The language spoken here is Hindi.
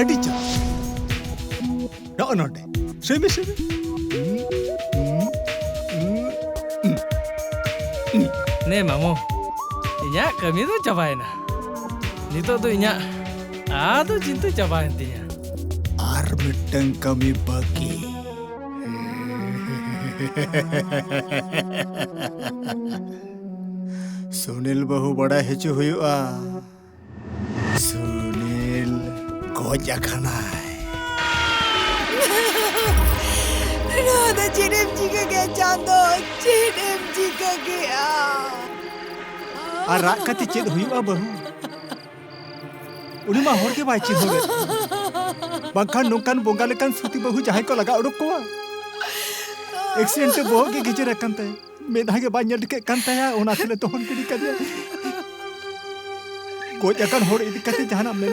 अड़ी चल नोटे सेबे सेबे ने मामू इnya kami tu cabain nito tu inya adu cinta cabain tinya आर मिटन कमी बाकी सुनील बहु बड़ा हेचु हुआ सुनील गोजा खाना राधा चिड़म जी का क्या चांदो चिड़म जी का क्या आ रात का चेद हुआ बहु उन्हें मा होर के बाई चेद हो गए बंखान नोकान बोंगा लेकान सुती बहु जहां को लगा उड़क कोआ एक्सीडेंट बहु के गिजे रखन ते मेधा के बाई नड के कंता या ओना थले तोहन के दिक्कत गोज अकन होर इदी कते जहाना मेन